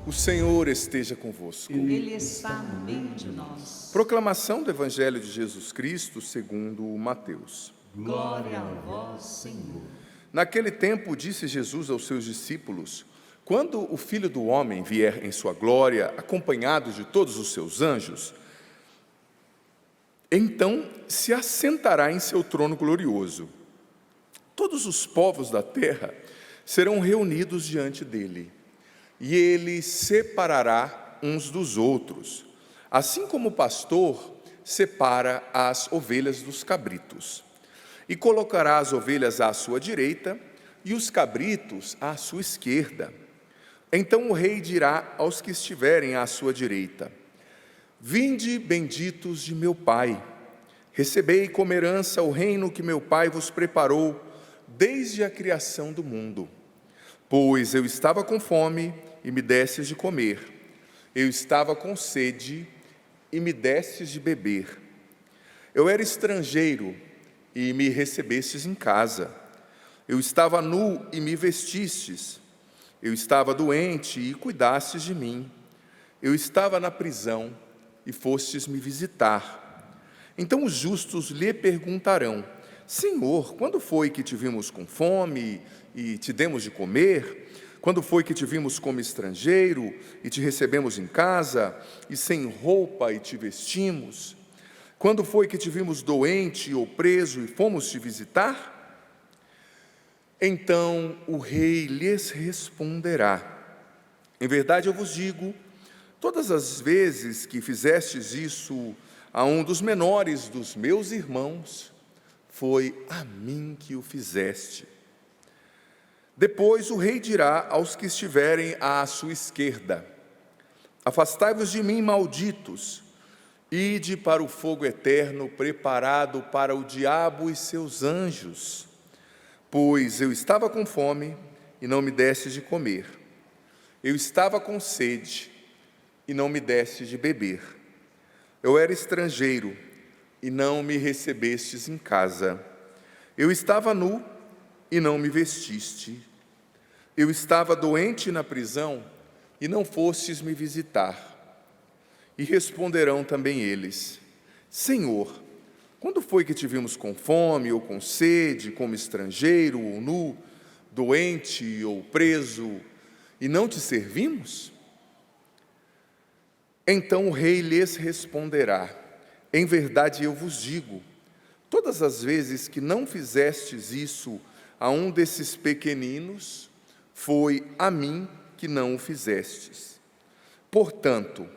O Senhor esteja convosco. Ele está no meio de nós. Proclamação do Evangelho de Jesus Cristo segundo Mateus. Glória a vós, Senhor. Naquele tempo disse Jesus aos seus discípulos: quando o Filho do Homem vier em sua glória, acompanhado de todos os seus anjos, então se assentará em seu trono glorioso. Todos os povos da terra serão reunidos diante dele, e ele separará uns dos outros, assim como o pastor separa as ovelhas dos cabritos, e colocará as ovelhas à sua direita e os cabritos à sua esquerda. Então o rei dirá aos que estiverem à sua direita: vinde, benditos de meu Pai, recebei como herança o reino que meu Pai vos preparou desde a criação do mundo. Pois eu estava com fome e me destes de comer, eu estava com sede e me destes de beber, eu era estrangeiro e me recebestes em casa, eu estava nu e me vestistes, eu estava doente e cuidastes de mim, eu estava na prisão e fostes me visitar. Então os justos lhe perguntarão: Senhor, quando foi que te vimos com fome e te demos de comer? Quando foi que te vimos como estrangeiro e te recebemos em casa, e sem roupa e te vestimos? Quando foi que te vimos doente ou preso e fomos te visitar? Então o rei lhes responderá: em verdade eu vos digo, todas as vezes que fizestes isso a um dos menores dos meus irmãos, foi a mim que o fizeste. Depois o rei dirá aos que estiverem à sua esquerda: afastai-vos de mim, malditos, ide para o fogo eterno preparado para o diabo e seus anjos. Pois eu estava com fome e não me destes de comer, eu estava com sede e não me destes de beber, eu era estrangeiro e não me recebestes em casa, eu estava nu e não me vestiste, eu estava doente na prisão e não fostes me visitar. E responderão também eles: Senhor, quando foi que te vimos com fome ou com sede, como estrangeiro ou nu, doente ou preso, e não te servimos? Então o rei lhes responderá: em verdade eu vos digo, todas as vezes que não fizestes isso a um desses pequeninos, foi a mim que não o fizestes. Portanto,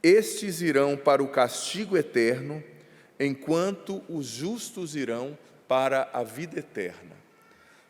estes irão para o castigo eterno, enquanto os justos irão para a vida eterna.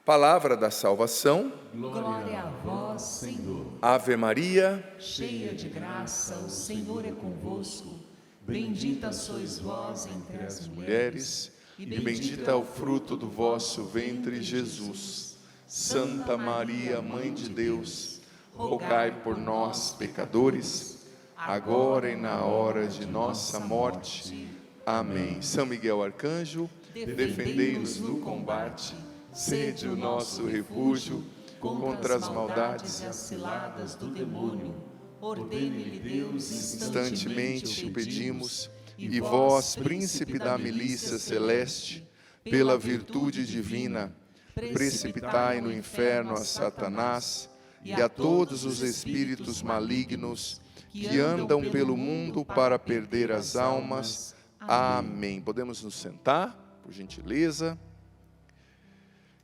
Palavra da salvação. Glória a vós, Senhor. Ave Maria, Cheia de graça, o Senhor é convosco. Bendita sois vós entre as mulheres, e bendito é o fruto do vosso ventre, Jesus. Santa Maria, Mãe de Deus, rogai por nós, pecadores, agora e na hora de nossa morte. Amém. São Miguel Arcanjo, defendei-nos no combate, sede o nosso refúgio contra as maldades e as ciladas do demônio. Ordene-lhe Deus, instantemente o pedimos, e vós, príncipe da milícia celeste, pela virtude divina, precipitai no inferno a Satanás e a todos os espíritos malignos que andam pelo mundo para perder as almas. Amém. Podemos nos sentar, por gentileza.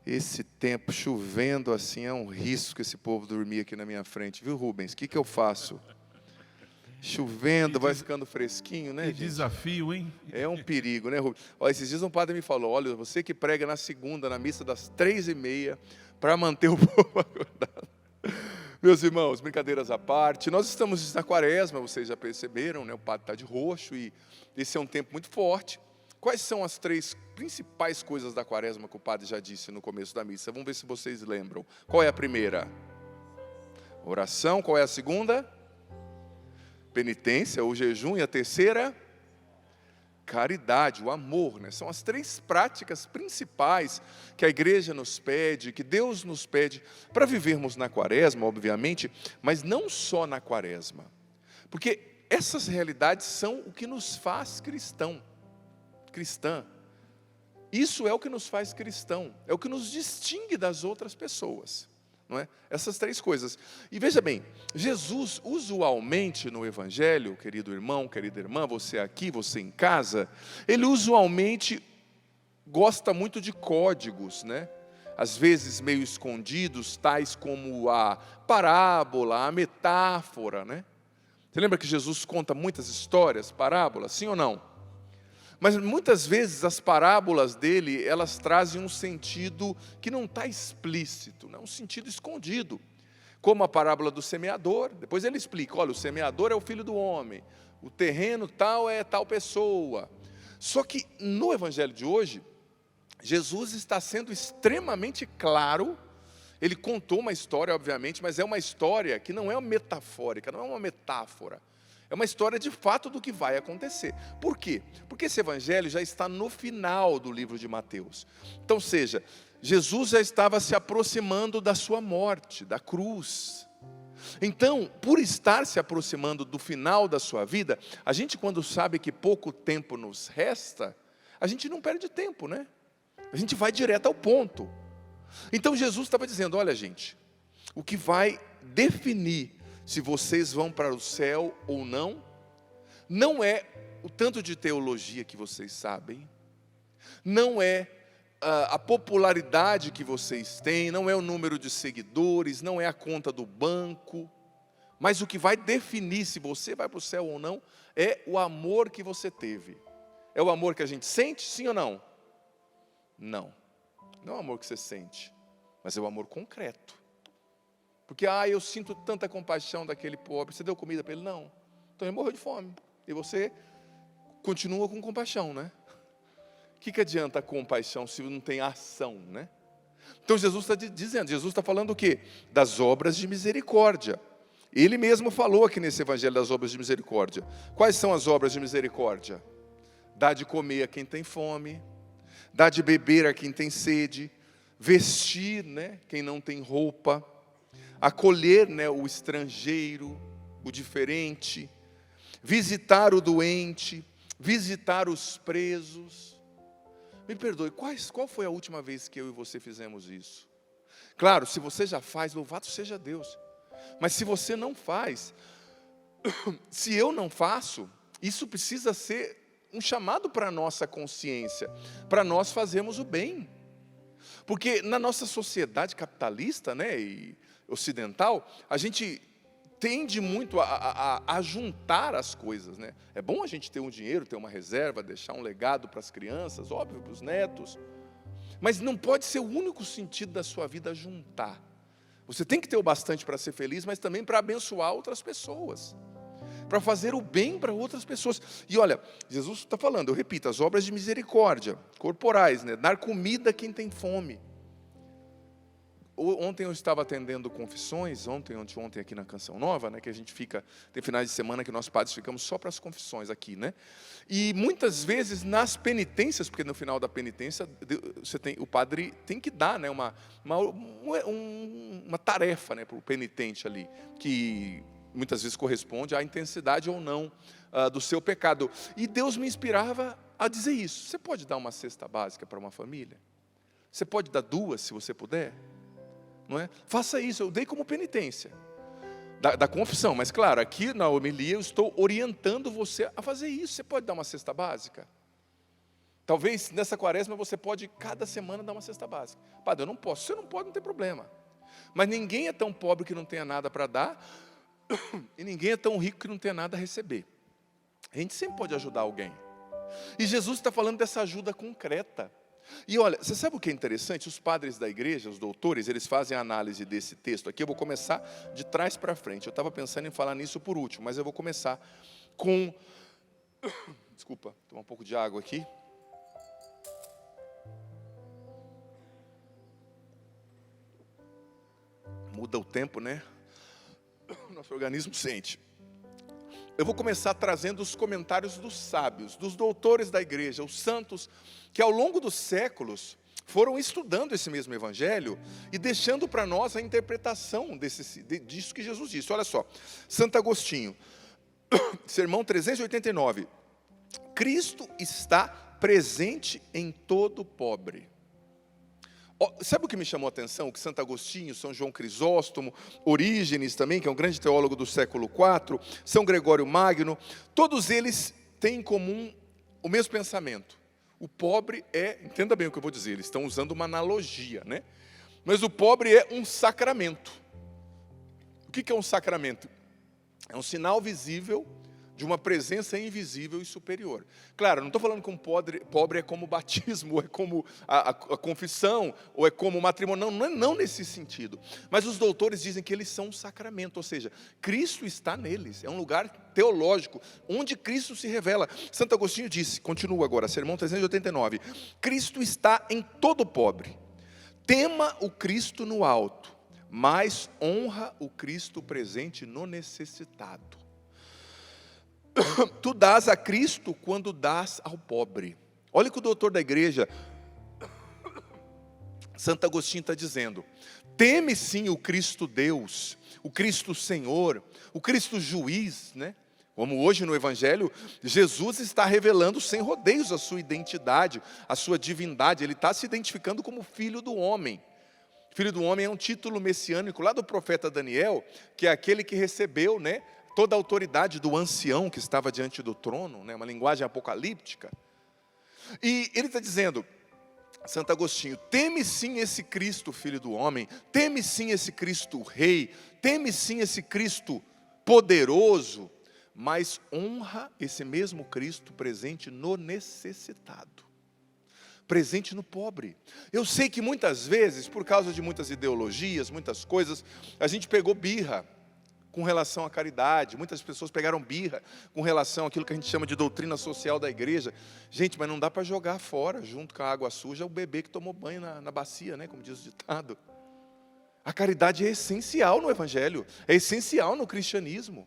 Esse tempo chovendo assim é um risco esse povo dormir aqui na minha frente, viu, Rubens? O que eu faço? Chovendo, vai ficando fresquinho, né, Que gente? desafio, hein? É um perigo, né, Rubens? Olha, esses dias um padre me falou: olha, você que prega na segunda, na missa das 3h30, para manter o povo acordado. Meus irmãos, brincadeiras à parte, nós estamos na quaresma, vocês já perceberam, né? O padre está de roxo e esse é um tempo muito forte. Quais são as 3 principais coisas da quaresma que o padre já disse no começo da missa? Vamos ver se vocês lembram. Qual é a primeira? Oração. Qual é a segunda? Penitência ou jejum. E a terceira? caridade, o amor, né? São as 3 práticas principais que a igreja nos pede, que Deus nos pede para vivermos na quaresma, obviamente, mas não só na quaresma. Porque essas realidades são o que nos faz cristã. Isso é o que nos faz cristão, é o que nos distingue das outras pessoas. Não é? Essas 3 coisas. E veja bem, Jesus usualmente no Evangelho, querido irmão, querida irmã, você aqui, você em casa, ele usualmente gosta muito de códigos, né? Às vezes meio escondidos, tais como a parábola, a metáfora, né? Você lembra que Jesus conta muitas histórias, parábolas, sim ou não? Mas muitas vezes as parábolas dele, elas trazem um sentido que não está explícito, um sentido escondido. Como a parábola do semeador, depois ele explica, olha, o semeador é o filho do homem, o terreno tal é tal pessoa. Só que no evangelho de hoje, Jesus está sendo extremamente claro. Ele contou uma história, obviamente, mas é uma história que não é metafórica, não é uma metáfora. É uma história de fato do que vai acontecer. Por quê? Porque esse evangelho já está no final do livro de Mateus. Então, seja, Jesus já estava se aproximando da sua morte, da cruz. Então, por estar se aproximando do final da sua vida, a gente quando sabe que pouco tempo nos resta, a gente não perde tempo, né? A gente vai direto ao ponto. Então Jesus estava dizendo, olha gente, o que vai definir se vocês vão para o céu ou não, não é o tanto de teologia que vocês sabem, não é a popularidade que vocês têm, não é o número de seguidores, não é a conta do banco, mas o que vai definir se você vai para o céu ou não, é o amor que você teve. É o amor que a gente sente, sim ou não? Não, não é o amor que você sente, mas é o amor concreto. Porque, eu sinto tanta compaixão daquele pobre, você deu comida para ele? Não. Então ele morreu de fome. E você continua com compaixão, né? O que adianta a compaixão se não tem ação, né? Então Jesus está dizendo, Jesus está falando o quê? Das obras de misericórdia. Ele mesmo falou aqui nesse evangelho das obras de misericórdia. Quais são as obras de misericórdia? Dá de comer a quem tem fome, dá de beber a quem tem sede, vestir, né, quem não tem roupa, acolher, né, o estrangeiro, o diferente, visitar o doente, visitar os presos. Me perdoe, qual foi a última vez que eu e você fizemos isso? Claro, se você já faz, louvado seja Deus. Mas se você não faz, se eu não faço, isso precisa ser um chamado para a nossa consciência, para nós fazermos o bem. Porque na nossa sociedade capitalista, né, e ocidental, a gente tende muito a juntar as coisas, né? É bom a gente ter um dinheiro, ter uma reserva, deixar um legado para as crianças, óbvio, para os netos, mas não pode ser o único sentido da sua vida juntar. Você tem que ter o bastante para ser feliz, mas também para abençoar outras pessoas, para fazer o bem para outras pessoas. E olha, Jesus está falando, eu repito, as obras de misericórdia, corporais, né? Dar comida a quem tem fome. Ontem eu estava atendendo confissões, ontem aqui na Canção Nova, né, que a gente fica, tem finais de semana que nós padres ficamos só para as confissões aqui, né? E muitas vezes nas penitências, porque no final da penitência o padre tem que dar, né, uma tarefa, né, para o penitente ali, que muitas vezes corresponde à intensidade ou não do seu pecado. E Deus me inspirava a dizer isso. Você pode dar uma cesta básica para uma família? Você pode dar 2, se você puder? Não é? Faça isso, eu dei como penitência da confissão, mas claro, aqui na homilia eu estou orientando você a fazer isso. Você pode dar uma cesta básica? Talvez nessa quaresma você pode cada semana dar uma cesta básica. Padre, eu não posso. Você não pode, não tem problema. Mas ninguém é tão pobre que não tenha nada para dar, e ninguém é tão rico que não tenha nada a receber. A gente sempre pode ajudar alguém. E Jesus está falando dessa ajuda concreta. E olha, você sabe o que é interessante? Os padres da igreja, os doutores, eles fazem a análise desse texto aqui. Eu vou começar de trás para frente. Eu estava pensando em falar nisso por último, mas eu vou começar com... Desculpa, tomar um pouco de água aqui. Muda o tempo, né? Nosso organismo sente. eu vou começar trazendo os comentários dos sábios, dos doutores da igreja, os santos, que ao longo dos séculos foram estudando esse mesmo evangelho e deixando para nós a interpretação disso que Jesus disse. Olha só, Santo Agostinho, sermão 389, Cristo está presente em todo pobre. Sabe o que me chamou a atenção? Que Santo Agostinho, São João Crisóstomo, Orígenes também, que é um grande teólogo do século IV, São Gregório Magno, todos eles têm em comum o mesmo pensamento. O pobre entenda bem o que eu vou dizer, eles estão usando uma analogia, né? Mas o pobre é um sacramento. O que é um sacramento? É um sinal visível de uma presença invisível e superior. Claro, não estou falando que um pobre é como o batismo, ou é como a confissão, ou é como o matrimônio, não nesse sentido. Mas os doutores dizem que eles são um sacramento, ou seja, Cristo está neles, é um lugar teológico, onde Cristo se revela. Santo Agostinho disse, continua agora, sermão 389, Cristo está em todo pobre, tema o Cristo no alto, mas honra o Cristo presente no necessitado. Tu dás a Cristo quando dás ao pobre. Olha o que o doutor da igreja, Santo Agostinho, está dizendo. Teme sim o Cristo Deus, o Cristo Senhor, o Cristo Juiz, né? Como hoje no Evangelho, Jesus está revelando sem rodeios a sua identidade, a sua divindade. Ele está se identificando como Filho do Homem. Filho do Homem é um título messiânico lá do profeta Daniel, que é aquele que recebeu, né, toda a autoridade do ancião que estava diante do trono, né, uma linguagem apocalíptica. E ele está dizendo, Santo Agostinho, teme sim esse Cristo, Filho do Homem, teme sim esse Cristo Rei, teme sim esse Cristo poderoso, mas honra esse mesmo Cristo presente no necessitado, presente no pobre. Eu sei que muitas vezes, por causa de muitas ideologias, muitas coisas, a gente pegou birra com relação à caridade, muitas pessoas pegaram birra com relação àquilo que a gente chama de doutrina social da igreja. Gente, mas não dá para jogar fora, junto com a água suja, o bebê que tomou banho na bacia, né, como diz o ditado. A caridade é essencial no Evangelho, é essencial no cristianismo.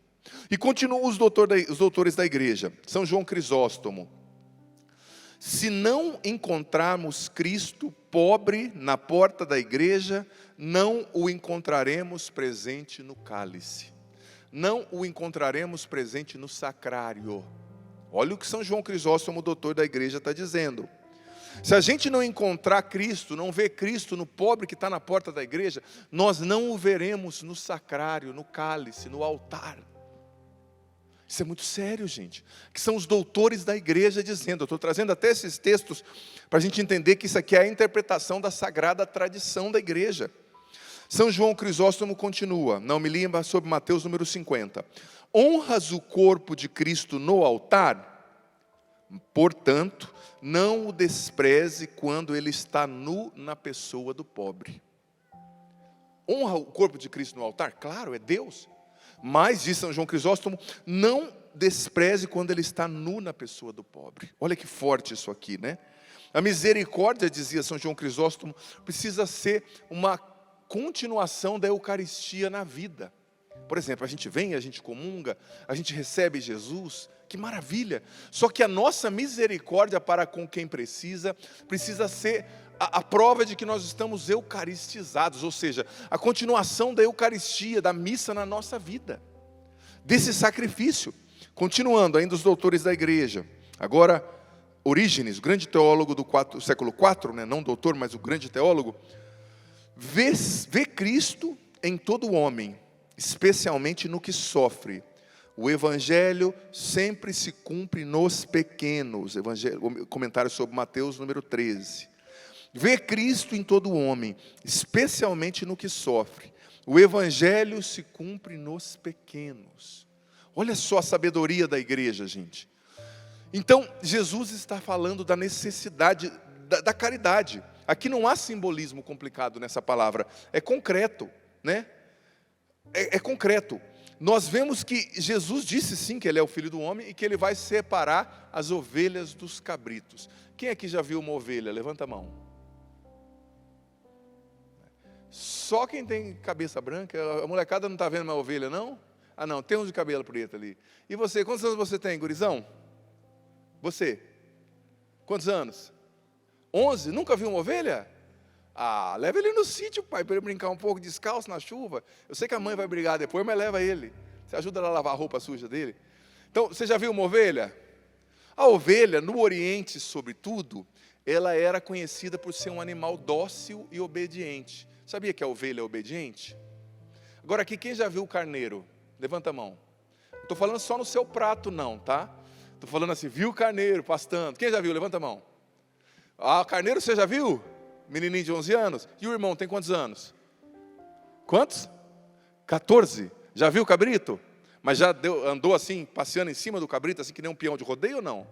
E continuam os doutores da igreja, São João Crisóstomo. Se não encontrarmos Cristo pobre na porta da igreja, não o encontraremos presente no cálice. Não o encontraremos presente no sacrário. Olha o que São João Crisóstomo, doutor da igreja, está dizendo. Se a gente não encontrar Cristo, não ver Cristo no pobre que está na porta da igreja, nós não o veremos no sacrário, no cálice, no altar. Isso é muito sério, gente. Que são os doutores da igreja dizendo. Eu estou trazendo até esses textos para a gente entender que isso aqui é a interpretação da sagrada tradição da igreja. São João Crisóstomo continua, na homilia sobre Mateus número 50. Honras o corpo de Cristo no altar? Portanto, não o despreze quando ele está nu na pessoa do pobre. Honra o corpo de Cristo no altar? Claro, é Deus. Mas, diz São João Crisóstomo, não despreze quando ele está nu na pessoa do pobre. Olha que forte isso aqui, né? A misericórdia, dizia São João Crisóstomo, precisa ser uma continuação da Eucaristia na vida. Por exemplo, a gente vem, a gente comunga, a gente recebe Jesus, que maravilha. Só que a nossa misericórdia para com quem precisa ser a prova de que nós estamos eucaristizados, ou seja, a continuação da Eucaristia, da missa na nossa vida, desse sacrifício. Continuando, ainda os doutores da igreja. Agora, Orígenes, o grande teólogo do século IV, né, não doutor, mas o grande teólogo, vê Cristo em todo homem, especialmente no que sofre. O Evangelho sempre se cumpre nos pequenos. Comentário sobre Mateus número 13. Vê Cristo em todo homem, especialmente no que sofre. O Evangelho se cumpre nos pequenos. Olha só a sabedoria da igreja, gente. Então, Jesus está falando da necessidade da caridade. Aqui não há simbolismo complicado nessa palavra. É concreto, né? É concreto. Nós vemos que Jesus disse sim que Ele é o Filho do Homem e que Ele vai separar as ovelhas dos cabritos. Quem aqui já viu uma ovelha? Levanta a mão. Só quem tem cabeça branca. A molecada não está vendo uma ovelha, não? Ah, não, tem um de cabelo preto ali. E você, quantos anos você tem, gurizão? Você? Quantos anos? 11? Nunca viu uma ovelha? Ah, leva ele no sítio, pai, para ele brincar um pouco descalço na chuva. Eu sei que a mãe vai brigar depois, mas leva ele. Você ajuda ela a lavar a roupa suja dele. Então, você já viu uma ovelha? A ovelha, no Oriente, sobretudo, ela era conhecida por ser um animal dócil e obediente. Sabia que a ovelha é obediente? Agora aqui, quem já viu o carneiro? Levanta a mão. Não estou falando só no seu prato não, tá? Estou falando assim, viu o carneiro pastando. Quem já viu? Levanta a mão. Ah, o carneiro você já viu? Menininho de 11 anos. E o irmão tem quantos anos? Quantos? 14. Já viu o cabrito? Mas já andou assim, passeando em cima do cabrito, assim que nem um peão de rodeio ou não?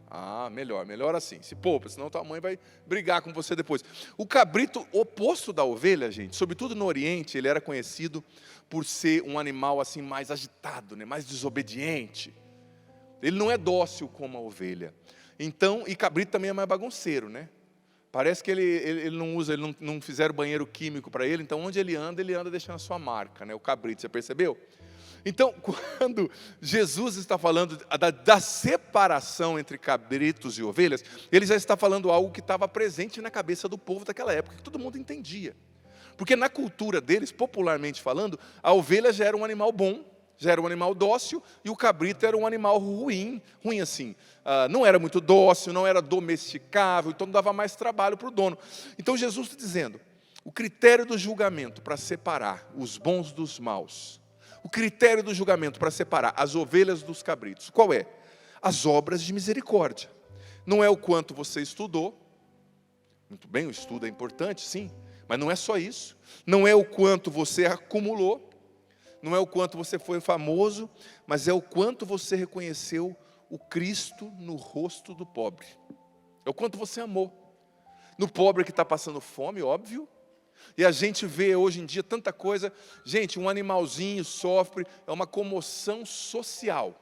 Ah, melhor assim. Se poupa, senão tua mãe vai brigar com você depois. O cabrito, oposto da ovelha, gente, sobretudo no Oriente, ele era conhecido por ser um animal assim mais agitado, né, mais desobediente. Ele não é dócil como a ovelha. Então, e cabrito também é mais bagunceiro, né? Parece que ele não usa, ele não fizeram banheiro químico para ele, então onde ele anda deixando a sua marca, né? O cabrito, você percebeu? Então, quando Jesus está falando da separação entre cabritos e ovelhas, ele já está falando algo que estava presente na cabeça do povo daquela época, que todo mundo entendia. Porque na cultura deles, popularmente falando, a ovelha já era um animal bom, já era um animal dócil, e o cabrito era um animal ruim assim, não era muito dócil, não era domesticável, então dava mais trabalho para o dono. Então Jesus está dizendo, o critério do julgamento para separar os bons dos maus, o critério do julgamento para separar as ovelhas dos cabritos, qual é? As obras de misericórdia. Não é o quanto você estudou, muito bem, o estudo é importante, sim, mas não é só isso. Não é o quanto você acumulou, não é o quanto você foi famoso, mas é o quanto você reconheceu o Cristo no rosto do pobre. É o quanto você amou. No pobre que está passando fome, óbvio. E a gente vê hoje em dia tanta coisa. Gente, um animalzinho sofre, é uma comoção social.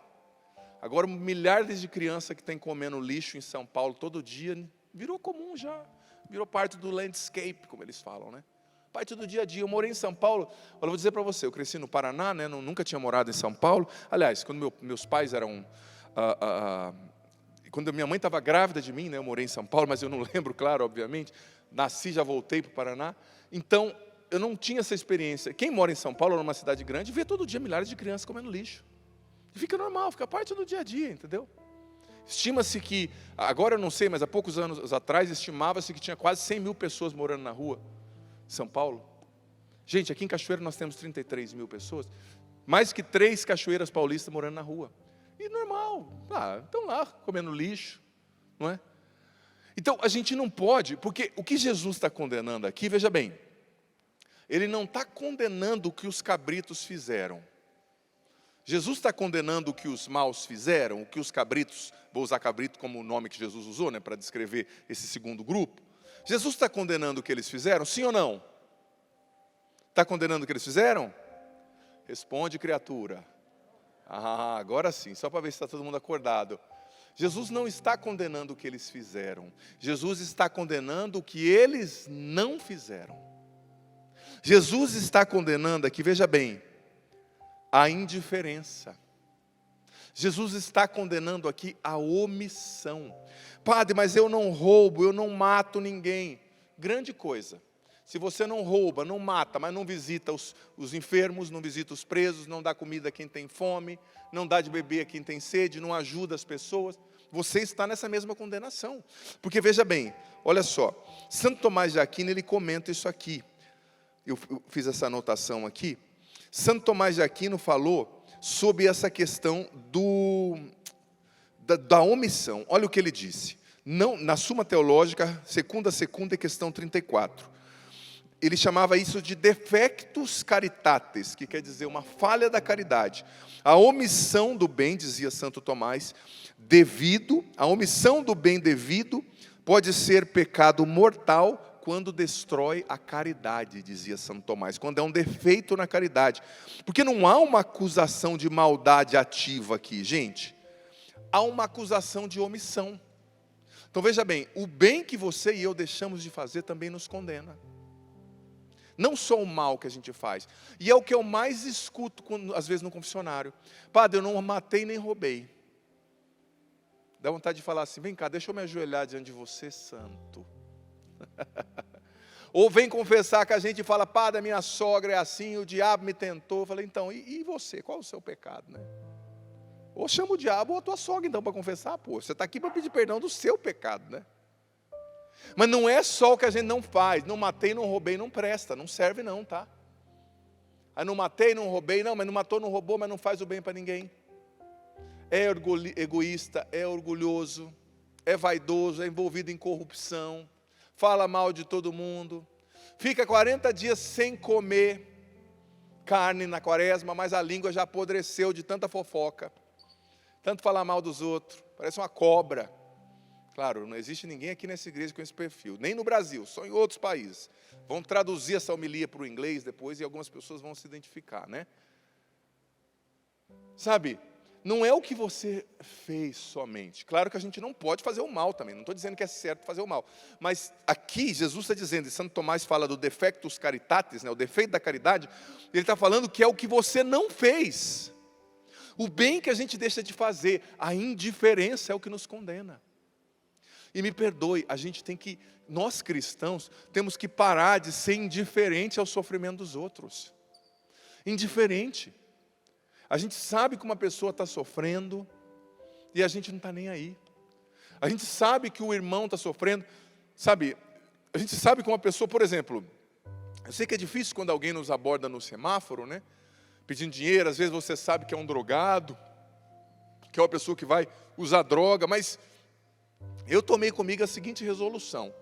Agora, milhares de crianças que estão comendo lixo em São Paulo todo dia, virou comum já. Virou parte do landscape, como eles falam, né? Parte do dia a dia. Eu morei em São Paulo, eu vou dizer para você, eu cresci no Paraná, né? Nunca tinha morado em São Paulo. Aliás, quando meus pais eram... quando minha mãe estava grávida de mim, né? Eu morei em São Paulo, mas eu não lembro, claro, obviamente. Nasci, já voltei para o Paraná. Então, eu não tinha essa experiência. Quem mora em São Paulo, numa cidade grande, vê todo dia milhares de crianças comendo lixo. E fica normal, fica parte do dia a dia, entendeu? Estima-se que, agora eu não sei, mas há poucos anos atrás, estimava-se que tinha quase 100 mil pessoas morando na rua. São Paulo. Gente, aqui em Cachoeira nós temos 33 mil pessoas, mais que 3 cachoeiras paulistas morando na rua. E normal, estão lá comendo lixo, não é? Então a gente não pode, porque o que Jesus está condenando aqui, veja bem, ele não está condenando o que os cabritos fizeram. Jesus está condenando o que os maus fizeram, o que os cabritos, vou usar cabrito como o nome que Jesus usou, né, para descrever esse segundo grupo. Jesus está condenando o que eles fizeram, sim ou não? Está condenando o que eles fizeram? Responde, criatura. Ah, agora sim, só para ver se está todo mundo acordado. Jesus não está condenando o que eles fizeram. Jesus está condenando o que eles não fizeram. Jesus está condenando aqui, veja bem, a indiferença. Jesus está condenando aqui a omissão. Padre, mas eu não roubo, eu não mato ninguém. Grande coisa. Se você não rouba, não mata, mas não visita os enfermos, não visita os presos, não dá comida a quem tem fome, não dá de beber a quem tem sede, não ajuda as pessoas, você está nessa mesma condenação. Porque veja bem, olha só, Santo Tomás de Aquino, ele comenta isso aqui. Eu fiz essa anotação aqui. Santo Tomás de Aquino falou sobre essa questão da omissão. Olha o que ele disse. Não, na Suma Teológica, segunda, questão 34. Ele chamava isso de defectus caritatis, que quer dizer uma falha da caridade. A omissão do bem, dizia Santo Tomás, a omissão do bem devido pode ser pecado mortal quando destrói a caridade, dizia Santo Tomás, quando é um defeito na caridade. Porque não há uma acusação de maldade ativa aqui, gente. Há uma acusação de omissão. Então veja bem, o bem que você e eu deixamos de fazer também nos condena. Não só o mal que a gente faz. E é o que eu mais escuto, às vezes, no confessionário. Padre, eu não matei nem roubei. Dá vontade de falar assim, vem cá, deixa eu me ajoelhar diante de você, santo. Ou vem confessar que a gente fala, padre, a minha sogra é assim, o diabo me tentou. Eu falei, então, e você? Qual é o seu pecado, né? Ou chama o diabo ou a tua sogra, então, para confessar. Pô, você está aqui para pedir perdão do seu pecado, né? Mas não é só o que a gente não faz. Não matei, não roubei, não presta. Não serve não, tá? Aí não matei, não roubei, não, mas não matou, não roubou, mas não faz o bem para ninguém. É egoísta, é orgulhoso, é vaidoso, é envolvido em corrupção, fala mal de todo mundo, fica 40 dias sem comer carne na quaresma, mas a língua já apodreceu de tanta fofoca, tanto falar mal dos outros, parece uma cobra. Claro, não existe ninguém aqui nessa igreja com esse perfil, nem no Brasil, só em outros países. Vão traduzir essa homilia para o inglês depois e algumas pessoas vão se identificar, né? Sabe, não é o que você fez somente. Claro que a gente não pode fazer o mal também, não estou dizendo que é certo fazer o mal. Mas aqui Jesus está dizendo, e Santo Tomás fala do defectus caritatis, né, o defeito da caridade, ele está falando que é o que você não fez. O bem que a gente deixa de fazer, a indiferença é o que nos condena. E me perdoe, nós cristãos, temos que parar de ser indiferente ao sofrimento dos outros. Indiferente. A gente sabe que uma pessoa está sofrendo e a gente não está nem aí. A gente sabe que o irmão está sofrendo, sabe? A gente sabe que uma pessoa, por exemplo, eu sei que é difícil quando alguém nos aborda no semáforo, né? Pedindo dinheiro, às vezes você sabe que é um drogado, que é uma pessoa que vai usar droga, mas eu tomei comigo a seguinte resolução.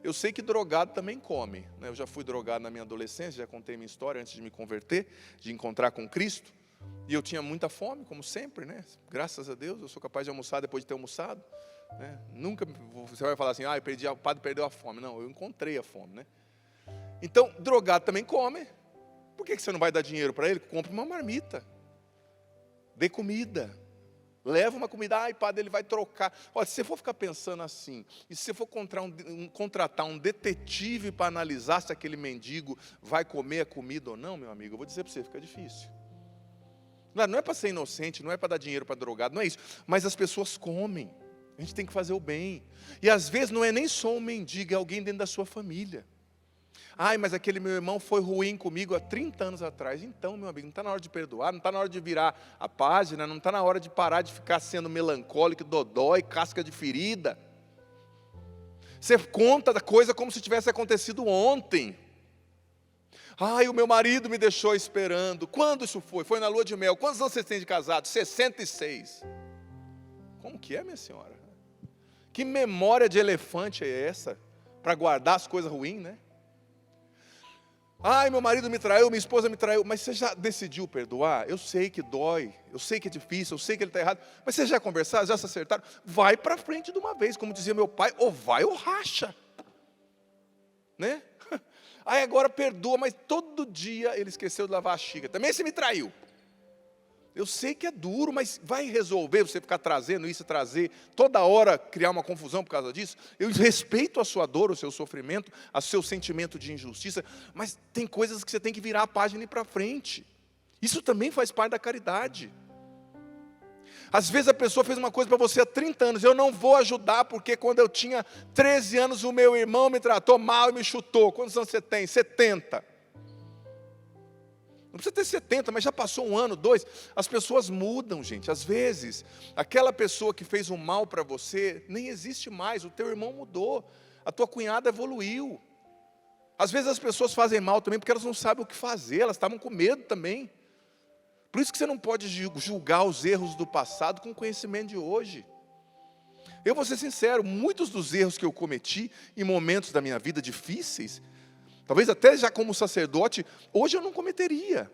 Eu sei que drogado também come, né? Eu já fui drogado na minha adolescência, já contei minha história antes de me converter, de encontrar com Cristo. E eu tinha muita fome, como sempre, né? Graças a Deus, eu sou capaz de almoçar depois de ter almoçado, né? Nunca você vai falar assim, o padre perdeu a fome. Não, eu encontrei a fome, né? Então, drogado também come. Por que você não vai dar dinheiro para ele? Compre uma marmita. Dê comida. Leva uma comida, padre, ele vai trocar. Olha, se você for ficar pensando assim, e se você for contratar um detetive para analisar se aquele mendigo vai comer a comida ou não, meu amigo, eu vou dizer para você, fica difícil. Não é para ser inocente, não é para dar dinheiro para drogado, não é isso. Mas as pessoas comem, a gente tem que fazer o bem. E às vezes não é nem só um mendigo, é alguém dentro da sua família. Mas aquele meu irmão foi ruim comigo há 30 anos atrás. Então, meu amigo, não está na hora de perdoar, não está na hora de virar a página, não está na hora de parar de ficar sendo melancólico, dodói, casca de ferida. Você conta da coisa como se tivesse acontecido ontem. O meu marido me deixou esperando. Quando isso foi? Foi na lua de mel. Quantos anos vocês têm de casado? 66. Como que é, minha senhora? Que memória de elefante é essa? Para guardar as coisas ruins, né? Meu marido me traiu, minha esposa me traiu. Mas você já decidiu perdoar? Eu sei que dói, eu sei que é difícil, eu sei que ele está errado. Mas vocês já conversaram, já se acertaram? Vai para frente de uma vez, como dizia meu pai, ou vai ou racha. Né? Agora perdoa, mas todo dia ele esqueceu de lavar a xícara. Também você me traiu. Eu sei que é duro, mas vai resolver você ficar trazendo isso, trazer, toda hora criar uma confusão por causa disso. Eu respeito a sua dor, o seu sofrimento, o seu sentimento de injustiça, mas tem coisas que você tem que virar a página e ir para frente. Isso também faz parte da caridade. Às vezes a pessoa fez uma coisa para você há 30 anos, eu não vou ajudar porque quando eu tinha 13 anos o meu irmão me tratou mal e me chutou. Quantos anos você tem? 70. Não precisa ter 70, mas já passou 1 ano, 2. As pessoas mudam, gente. Às vezes, aquela pessoa que fez um mal para você nem existe mais, o teu irmão mudou, a tua cunhada evoluiu. Às vezes as pessoas fazem mal também porque elas não sabem o que fazer, elas estavam com medo também. Por isso que você não pode julgar os erros do passado com o conhecimento de hoje. Eu vou ser sincero, muitos dos erros que eu cometi em momentos da minha vida difíceis, talvez até já como sacerdote, hoje eu não cometeria.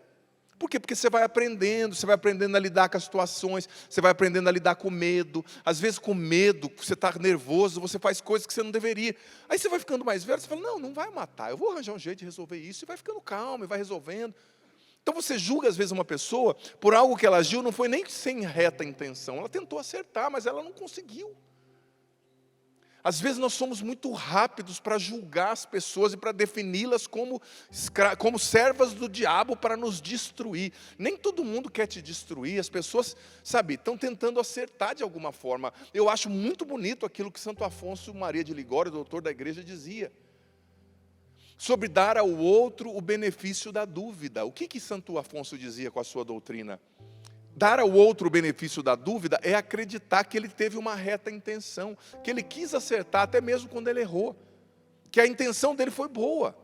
Por quê? Porque você vai aprendendo a lidar com as situações, você vai aprendendo a lidar com medo. Às vezes com medo, você está nervoso, você faz coisas que você não deveria. Aí você vai ficando mais velho, você fala, não vai matar, eu vou arranjar um jeito de resolver isso. E vai ficando calmo, e vai resolvendo. Então você julga às vezes uma pessoa por algo que ela agiu, não foi nem sem reta intenção. Ela tentou acertar, mas ela não conseguiu. Às vezes nós somos muito rápidos para julgar as pessoas e para defini-las como servas do diabo para nos destruir. Nem todo mundo quer te destruir, as pessoas, sabe, estão tentando acertar de alguma forma. Eu acho muito bonito aquilo que Santo Afonso Maria de Ligório, doutor da igreja, dizia. Sobre dar ao outro o benefício da dúvida. O que Santo Afonso dizia com a sua doutrina? Dar ao outro o benefício da dúvida é acreditar que ele teve uma reta intenção, que ele quis acertar até mesmo quando ele errou, que a intenção dele foi boa.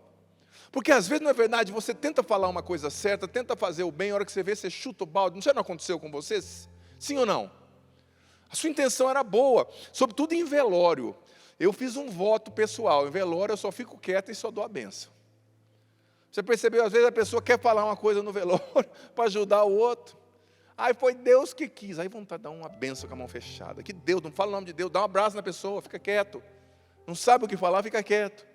Porque às vezes, não é verdade, você tenta falar uma coisa certa, tenta fazer o bem, a hora que você vê, você chuta o balde. Não aconteceu com vocês? Sim ou não? A sua intenção era boa, sobretudo em velório. Eu fiz um voto pessoal, em velório eu só fico quieto e só dou a benção. Você percebeu, às vezes a pessoa quer falar uma coisa no velório para ajudar o outro. Aí foi Deus que quis. Aí vontade de dar uma benção com a mão fechada. Que Deus, não fala o nome de Deus, dá um abraço na pessoa, fica quieto. Não sabe o que falar, fica quieto.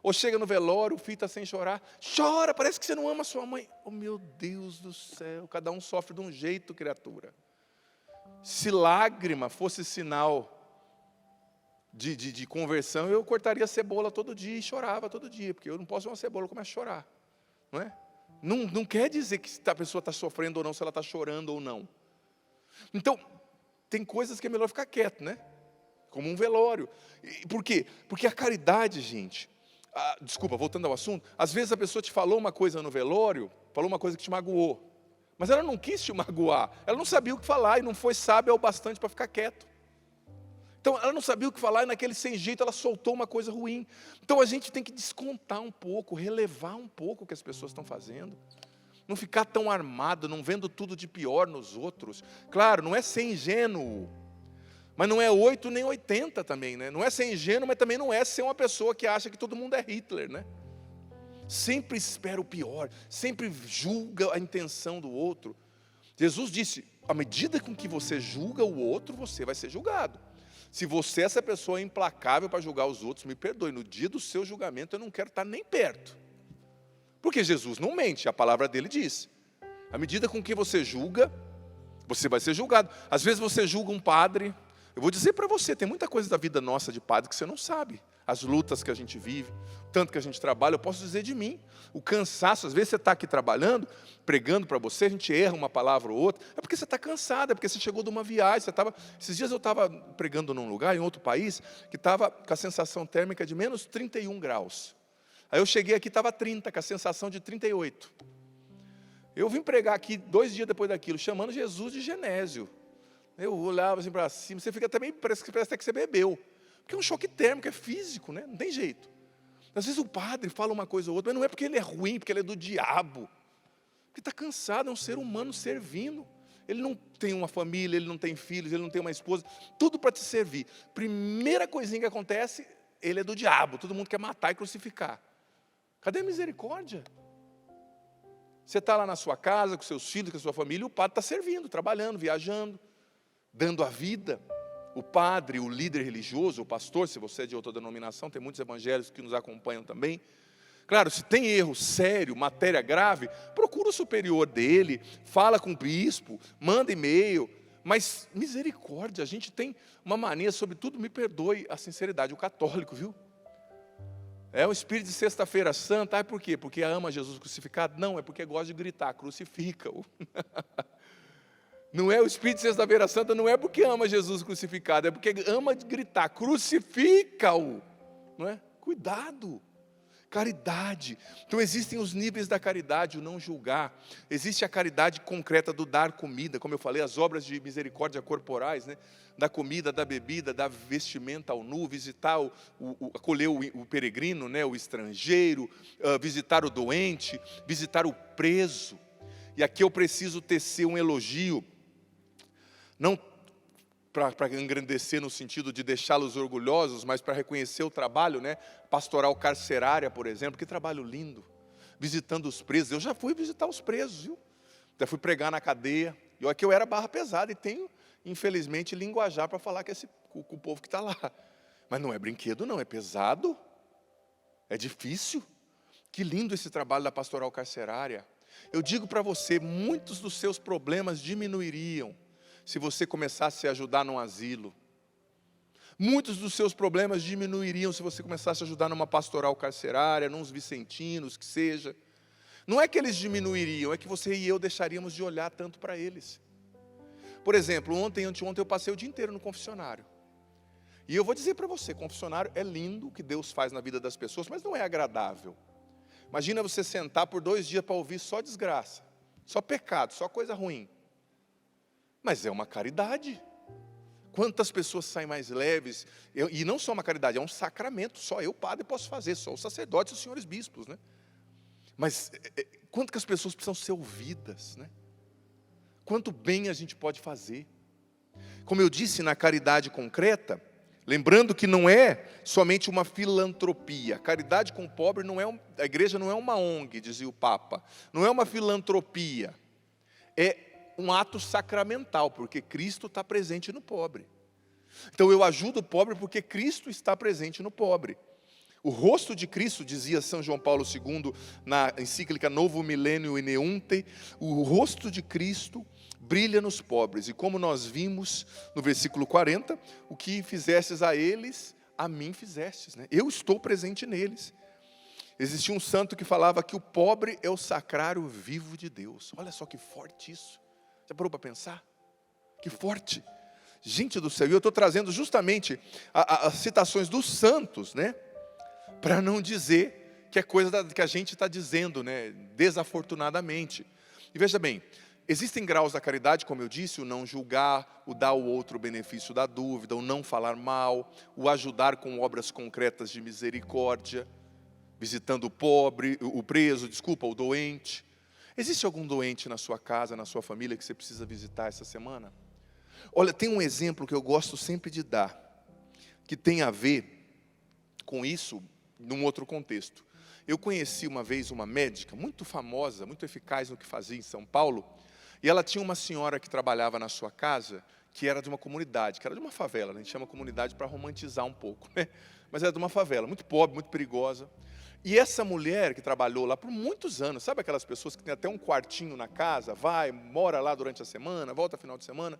Ou chega no velório, o filho está sem chorar. Chora, parece que você não ama sua mãe. Oh meu Deus do céu, cada um sofre de um jeito, criatura. Se lágrima fosse sinal de conversão, eu cortaria cebola todo dia e chorava todo dia. Porque eu não posso ver uma cebola, eu começo a chorar. Não é? Não quer dizer que a pessoa está sofrendo ou não, se ela está chorando ou não. Então, tem coisas que é melhor ficar quieto, né? Como um velório. Por quê? Porque a caridade, gente... desculpa, voltando ao assunto. Às vezes a pessoa te falou uma coisa no velório, falou uma coisa que te magoou. Mas ela não quis te magoar. Ela não sabia o que falar e não foi sábia o bastante para ficar quieto. Então, ela não sabia o que falar e naquele sem jeito ela soltou uma coisa ruim. Então, a gente tem que descontar um pouco, relevar um pouco o que as pessoas estão fazendo. Não ficar tão armado, não vendo tudo de pior nos outros. Claro, não é ser ingênuo, mas não é 8 nem 80 também, né? Não é ser ingênuo, mas também não é ser uma pessoa que acha que todo mundo é Hitler, né? Sempre espera o pior, sempre julga a intenção do outro. Jesus disse, à medida com que você julga o outro, você vai ser julgado. Se você é essa pessoa implacável para julgar os outros, me perdoe, no dia do seu julgamento eu não quero estar nem perto. Porque Jesus não mente, a palavra dele diz. À medida com que você julga, você vai ser julgado. Às vezes você julga um padre. Eu vou dizer para você, tem muita coisa da vida nossa de padre que você não sabe. As lutas que a gente vive, tanto que a gente trabalha, eu posso dizer de mim. O cansaço, às vezes você está aqui trabalhando, pregando para você, a gente erra uma palavra ou outra, é porque você está cansado, é porque você chegou de uma viagem, esses dias eu estava pregando num lugar, em outro país, que estava com a sensação térmica de menos 31 graus. Aí eu cheguei aqui, estava 30, com a sensação de 38. Eu vim pregar aqui 2 dias depois daquilo, chamando Jesus de Genésio. Eu olhava assim para cima, você fica também, parece até que você bebeu. Porque é um choque térmico, é físico, né? Não tem jeito. Às vezes o padre fala uma coisa ou outra, mas não é porque ele é ruim, porque ele é do diabo. Porque está cansado, é um ser humano servindo. Ele não tem uma família, ele não tem filhos, ele não tem uma esposa, tudo para te servir. Primeira coisinha que acontece, ele é do diabo, todo mundo quer matar e crucificar. Cadê a misericórdia? Você está lá na sua casa, com seus filhos, com a sua família, e o padre está servindo, trabalhando, viajando, dando a vida. O padre, o líder religioso, o pastor, se você é de outra denominação, tem muitos evangélicos que nos acompanham também. Claro, se tem erro sério, matéria grave, procura o superior dele, fala com o bispo, manda e-mail. Mas misericórdia, a gente tem uma mania, sobretudo, me perdoe a sinceridade, o católico, viu? É o espírito de sexta-feira santa. Por quê? Porque ama Jesus crucificado? Não, é porque gosta de gritar, crucifica-o. Não é o espírito de sexta-feira santa, não é porque ama Jesus crucificado, é porque ama gritar, crucifica-o. Não é? Cuidado. Caridade. Então existem os níveis da caridade, o não julgar. Existe a caridade concreta do dar comida, como eu falei, as obras de misericórdia corporais, né? Da comida, da bebida, da vestimenta ao nu, visitar, acolher o peregrino, né? O estrangeiro, visitar o doente, visitar o preso. E aqui eu preciso tecer um elogio, não para engrandecer no sentido de deixá-los orgulhosos, mas para reconhecer o trabalho, né? Pastoral carcerária, por exemplo, que trabalho lindo, visitando os presos. Eu já fui visitar os presos, viu? Já fui pregar na cadeia, e olha que eu era barra pesada, e tenho, infelizmente, linguajar para falar com o povo que está lá. Mas não é brinquedo não, é pesado, é difícil. Que lindo esse trabalho da pastoral carcerária. Eu digo para você, muitos dos seus problemas diminuiriam se você começasse a ajudar num asilo. Muitos dos seus problemas diminuiriam se você começasse a ajudar numa pastoral carcerária, nos vicentinos, que seja. Não é que eles diminuiriam, é que você e eu deixaríamos de olhar tanto para eles. Por exemplo, ontem, anteontem, eu passei o dia inteiro no confessionário. E eu vou dizer para você, confessionário é lindo o que Deus faz na vida das pessoas, mas não é agradável. Imagina você sentar por 2 dias para ouvir só desgraça, só pecado, só coisa ruim. Mas é uma caridade. Quantas pessoas saem mais leves, e não só uma caridade, é um sacramento, só eu, padre, posso fazer, só os sacerdotes e os senhores bispos, né? Mas quanto que as pessoas precisam ser ouvidas, né? Quanto bem a gente pode fazer. Como eu disse, na caridade concreta, lembrando que não é somente uma filantropia, caridade com o pobre não é, a igreja não é uma ONG, dizia o Papa, não é uma filantropia, é um ato sacramental, porque Cristo está presente no pobre. Então eu ajudo o pobre porque Cristo está presente no pobre. O rosto de Cristo, dizia São João Paulo II, na encíclica Novo Milênio Ineunte, o rosto de Cristo brilha nos pobres. E como nós vimos no versículo 40, o que fizestes a eles, a mim fizestes, né? Eu estou presente neles. Existia um santo que falava que o pobre é o sacrário vivo de Deus. Olha só que forte isso. Já parou para pensar? Que forte. Gente do céu, e eu estou trazendo justamente as citações dos santos, né? Para não dizer que é coisa que a gente está dizendo, né? Desafortunadamente. E veja bem, existem graus da caridade, como eu disse, o não julgar, o dar ao outro o benefício da dúvida, o não falar mal, o ajudar com obras concretas de misericórdia, visitando o pobre, o preso, o doente. Existe algum doente na sua casa, na sua família, que você precisa visitar essa semana? Olha, tem um exemplo que eu gosto sempre de dar, que tem a ver com isso, num outro contexto. Eu conheci uma vez uma médica muito famosa, muito eficaz no que fazia em São Paulo, e ela tinha uma senhora que trabalhava na sua casa, que era de uma comunidade, que era de uma favela, a gente chama comunidade para romantizar um pouco, né? Mas era de uma favela, muito pobre, muito perigosa. E essa mulher que trabalhou lá por muitos anos, sabe aquelas pessoas que têm até um quartinho na casa, vai, mora lá durante a semana, volta final de semana?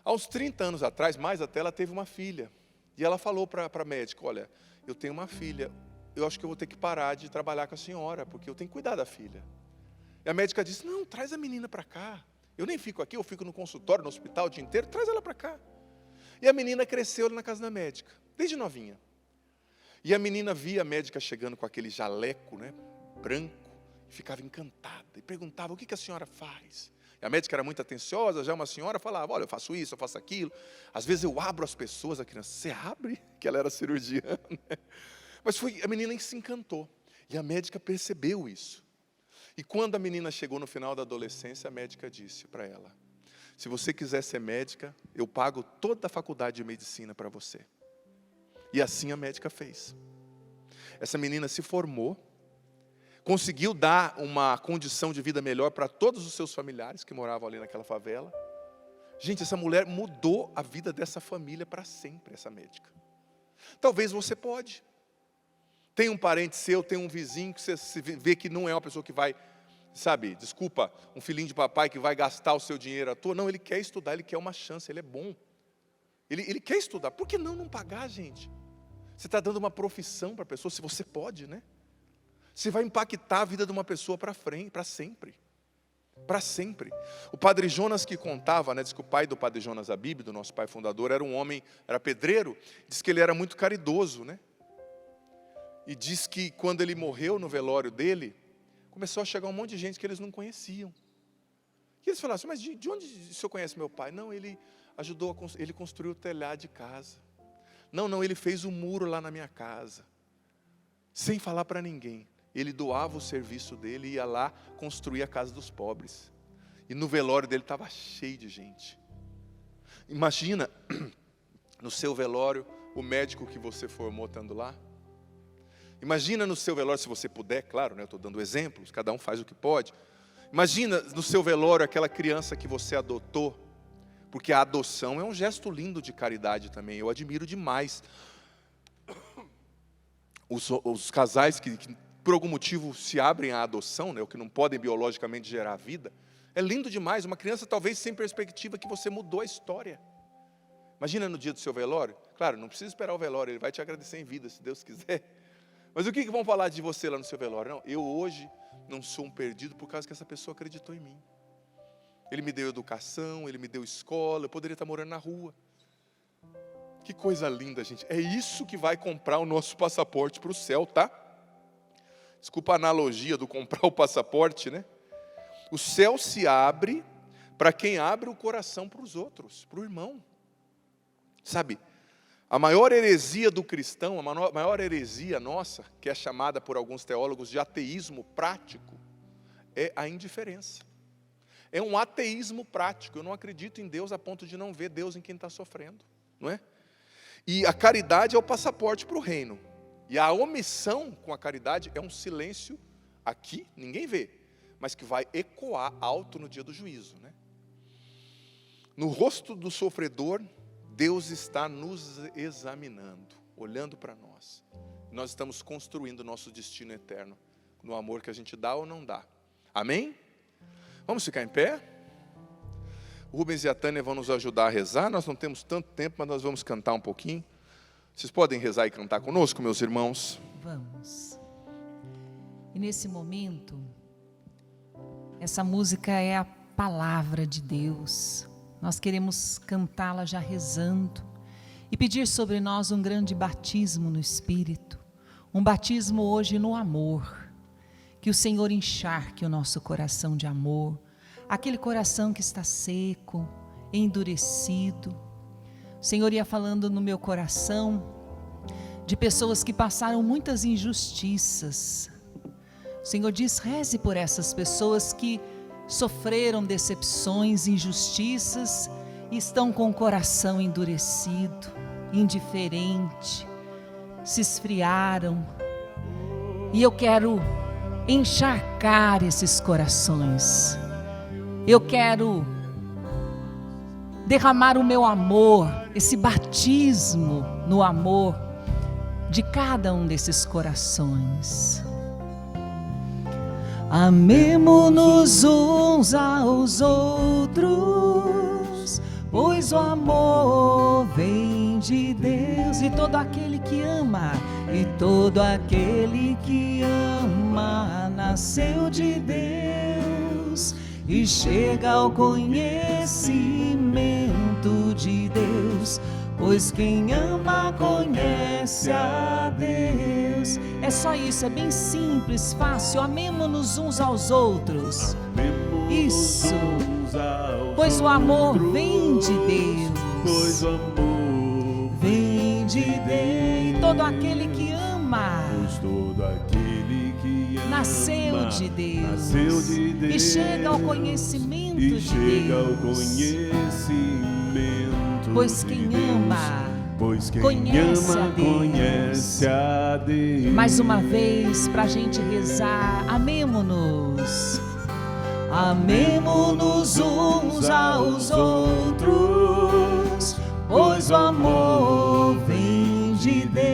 Há uns 30 anos atrás, mais até, ela teve uma filha. E ela falou para a médica, olha, eu tenho uma filha, eu acho que eu vou ter que parar de trabalhar com a senhora, porque eu tenho que cuidar da filha. E a médica disse, não, traz a menina para cá. Eu nem fico aqui, eu fico no consultório, no hospital o dia inteiro, traz ela para cá. E a menina cresceu na casa da médica, desde novinha. E a menina via a médica chegando com aquele jaleco, né, branco, e ficava encantada, e perguntava, o que a senhora faz? E a médica era muito atenciosa, já uma senhora falava, olha, eu faço isso, eu faço aquilo. Às vezes eu abro as pessoas, a criança, você abre? Que ela era cirurgiã, né? Mas a menina se encantou, e a médica percebeu isso. E quando a menina chegou no final da adolescência, a médica disse para ela, se você quiser ser médica, eu pago toda a faculdade de medicina para você. E assim a médica fez. Essa menina se formou, conseguiu dar uma condição de vida melhor para todos os seus familiares que moravam ali naquela favela. Gente, essa mulher mudou a vida dessa família para sempre, essa médica. Talvez você pode. Tem um parente seu, tem um vizinho que você vê que não é uma pessoa que vai, sabe, desculpa, um filhinho de papai que vai gastar o seu dinheiro à toa. Não, ele quer estudar, ele quer uma chance, ele é bom. Ele quer estudar. Por que não pagar, gente? Você está dando uma profissão para a pessoa, se você pode, né? Você vai impactar a vida de uma pessoa para frente, para sempre. Para sempre. O padre Jonas que contava, né, diz que o pai do padre Jonas Abib, do nosso pai fundador, era um homem, era pedreiro, diz que ele era muito caridoso, né? E diz que quando ele morreu no velório dele, começou a chegar um monte de gente que eles não conheciam. E eles falaram assim, mas de onde o senhor conhece meu pai? Não, ele ajudou, ele construiu o telhado de casa. Não, ele fez um muro lá na minha casa. Sem falar para ninguém. Ele doava o serviço dele e ia lá construir a casa dos pobres. E no velório dele estava cheio de gente. Imagina, no seu velório, o médico que você formou estando lá. Imagina no seu velório, se você puder, claro, né, eu estou dando exemplos, cada um faz o que pode. Imagina no seu velório aquela criança que você adotou. Porque a adoção é um gesto lindo de caridade também, eu admiro demais. Os casais que por algum motivo se abrem à adoção, né, ou que não podem biologicamente gerar vida, é lindo demais, uma criança talvez sem perspectiva que você mudou a história. Imagina no dia do seu velório. Claro, não precisa esperar o velório, ele vai te agradecer em vida, se Deus quiser. Mas o que vão falar de você lá no seu velório? Não, eu hoje não sou um perdido por causa que essa pessoa acreditou em mim. Ele me deu educação, ele me deu escola, eu poderia estar morando na rua. Que coisa linda, gente. É isso que vai comprar o nosso passaporte para o céu, tá? Desculpa a analogia do comprar o passaporte, né? O céu se abre para quem abre o coração para os outros, para o irmão. Sabe, a maior heresia do cristão, a maior heresia nossa, que é chamada por alguns teólogos de ateísmo prático, é a indiferença. É um ateísmo prático. Eu não acredito em Deus a ponto de não ver Deus em quem está sofrendo, não é? E a caridade é o passaporte para o reino. E a omissão com a caridade é um silêncio aqui, ninguém vê, mas que vai ecoar alto no dia do juízo, né? No rosto do sofredor, Deus está nos examinando, olhando para nós. Nós estamos construindo o nosso destino eterno, no amor que a gente dá ou não dá. Amém? Vamos ficar em pé? O Rubens e a Tânia vão nos ajudar a rezar. Nós não temos tanto tempo, mas nós vamos cantar um pouquinho. Vocês podem rezar e cantar conosco, meus irmãos? Vamos. E nesse momento, essa música é a palavra de Deus. Nós queremos cantá-la já rezando e pedir sobre nós um grande batismo no Espírito, um batismo hoje no amor, que o Senhor encharque o nosso coração de amor, aquele coração que está seco, endurecido. O Senhor ia falando no meu coração de pessoas que passaram muitas injustiças. O Senhor diz, reze por essas pessoas que sofreram decepções, injustiças e estão com o coração endurecido, indiferente, se esfriaram. E eu quero encharcar esses corações. Eu quero derramar o meu amor, esse batismo no amor de cada um desses corações. Amemo-nos uns aos outros, pois o amor vem de Deus. E todo aquele que ama, nasceu de Deus e chega ao conhecimento de Deus. Pois quem ama conhece a Deus. É só isso, é bem simples, fácil. Amemo-nos uns aos outros. Isso. Pois o amor vem de Deus. Pois o amor vem de Deus. Todo aquele que ama, pois todo aquele que ama nasceu de Deus. Nasceu de Deus. E chega ao conhecimento E de chega ao Deus. conhecimento. Pois quem ama, pois quem conhece ama a Deus. conhece a Deus. Mais uma vez, para a gente rezar, amemo-nos. Amemo-nos uns aos outros, pois o amor vem de Deus.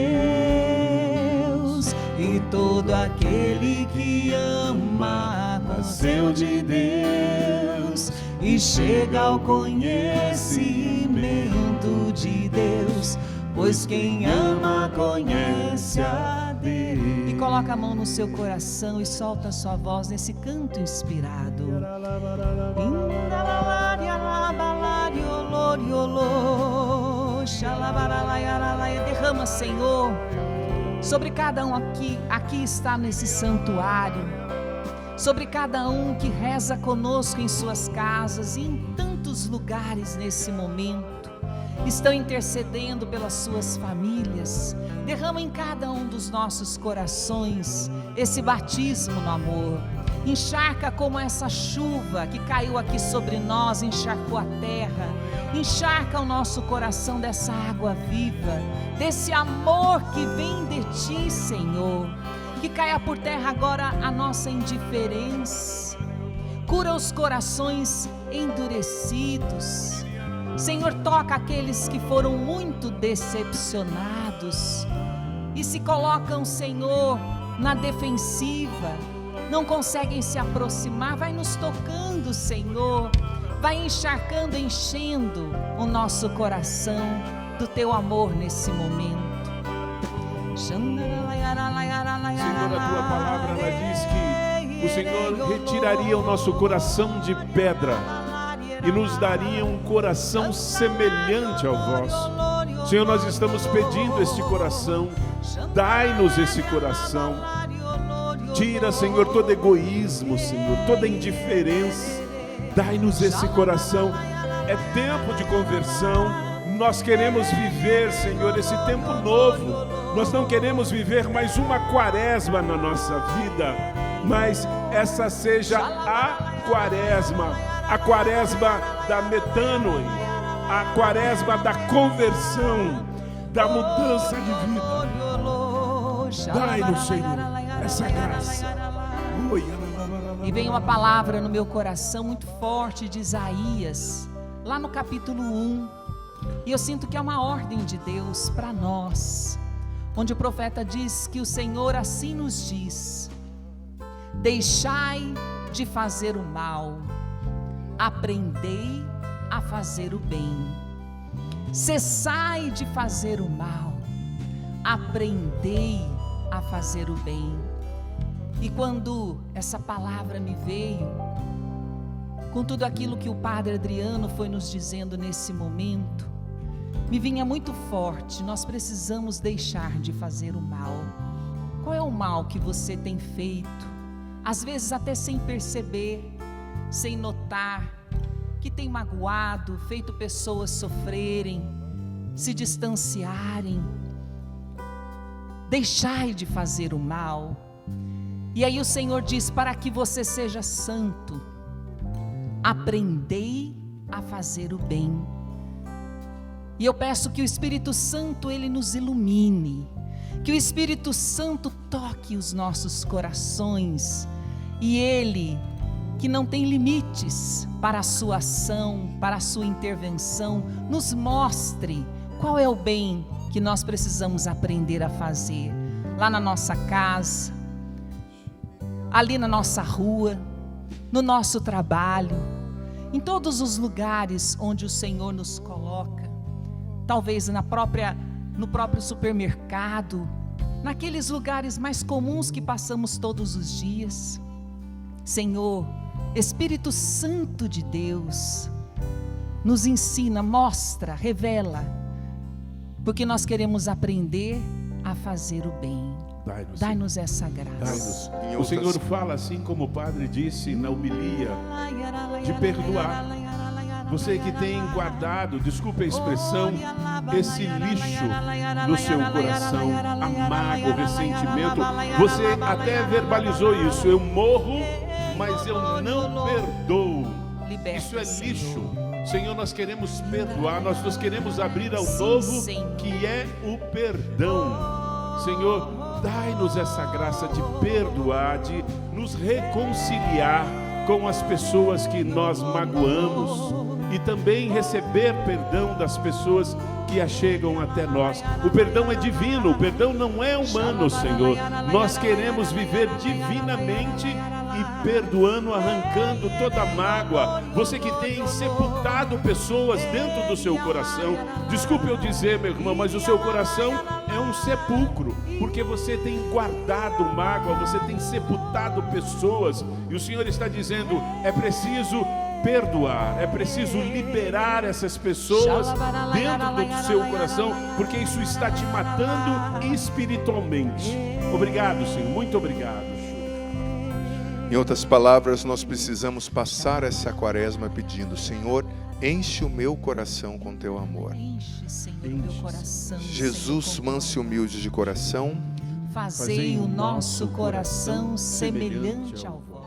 E todo aquele que ama nasceu de Deus e chega ao conhecimento de Deus. Pois quem ama conhece a Deus. E coloca a mão no seu coração e solta a sua voz nesse canto inspirado. Derrama, Senhor, sobre cada um aqui está nesse santuário, sobre cada um que reza conosco em suas casas e em tantos lugares nesse momento. Estão intercedendo pelas suas famílias. Derrama em cada um dos nossos corações esse batismo no amor. Encharca como essa chuva que caiu aqui sobre nós, encharcou a terra. Encharca o nosso coração dessa água viva, desse amor que vem de Ti, Senhor. Que caia por terra agora a nossa indiferença. Cura os corações endurecidos. Senhor, toca aqueles que foram muito decepcionados e se colocam, Senhor, na defensiva, não conseguem se aproximar. Vai nos tocando, Senhor, vai encharcando, enchendo o nosso coração do teu amor nesse momento. Senhor, a tua palavra ela diz que o Senhor retiraria o nosso coração de pedra e nos daria um coração semelhante ao vosso. Senhor, nós estamos pedindo este coração, dai-nos esse coração. Tira, Senhor, todo egoísmo, Senhor, toda indiferença. Dai-nos esse coração. É tempo de conversão. Nós queremos viver, Senhor, esse tempo novo. Nós não queremos viver mais uma quaresma na nossa vida, mas essa seja a quaresma da metanoia, a quaresma da conversão, da mudança de vida. Dai-nos, Senhor, essa graça. E vem uma palavra no meu coração muito forte de Isaías, lá no capítulo 1. E eu sinto que é uma ordem de Deus para nós, onde o profeta diz que o Senhor assim nos diz: deixai de fazer o mal, aprendei a fazer o bem. Cessai de fazer o mal, aprendei a fazer o bem. E quando essa palavra me veio, com tudo aquilo que o Padre Adriano foi nos dizendo nesse momento, me vinha muito forte: nós precisamos deixar de fazer o mal. Qual é o mal que você tem feito? Às vezes até sem perceber, sem notar, que tem magoado, feito pessoas sofrerem, se distanciarem. Deixai de fazer o mal. E aí o Senhor diz: para que você seja santo, aprendei a fazer o bem. E eu peço que o Espírito Santo, Ele nos ilumine, que o Espírito Santo toque os nossos corações, e Ele, que não tem limites para a sua ação, para a sua intervenção, nos mostre qual é o bem que nós precisamos aprender a fazer, lá na nossa casa, ali na nossa rua, no nosso trabalho, em todos os lugares onde o Senhor nos coloca, talvez no próprio supermercado, naqueles lugares mais comuns que passamos todos os dias. Senhor, Espírito Santo de Deus, nos ensina, mostra, revela, porque nós queremos aprender a fazer o bem. Dai-nos essa graça. Dai-nos. O Senhor fala, assim como o Padre disse na homilia, de perdoar. Você que tem guardado, desculpe a expressão, esse lixo no seu coração, a mágoa, o ressentimento, você até verbalizou isso: eu morro, mas eu não perdoo. Isso é lixo. Senhor, nós queremos perdoar, nós queremos abrir ao novo, que é o perdão. Senhor, dai-nos essa graça de perdoar, de nos reconciliar com as pessoas que nós magoamos e também receber perdão das pessoas que achegam até nós. O perdão é divino, o perdão não é humano, Senhor. Nós queremos viver divinamente e perdoando, arrancando toda mágoa. Você que tem sepultado pessoas dentro do seu coração, desculpe eu dizer, meu irmão, mas o seu coração é um sepulcro, porque você tem guardado mágoa, você tem sepultado pessoas, e o Senhor está dizendo: é preciso perdoar, é preciso liberar essas pessoas dentro do seu coração, porque isso está te matando espiritualmente. Obrigado, Senhor, muito obrigado. Em outras palavras, nós precisamos passar essa quaresma pedindo: Senhor, enche o meu coração com teu amor. Enche, Senhor, meu coração. Jesus, manso e humilde de coração, fazei o nosso coração semelhante ao vosso.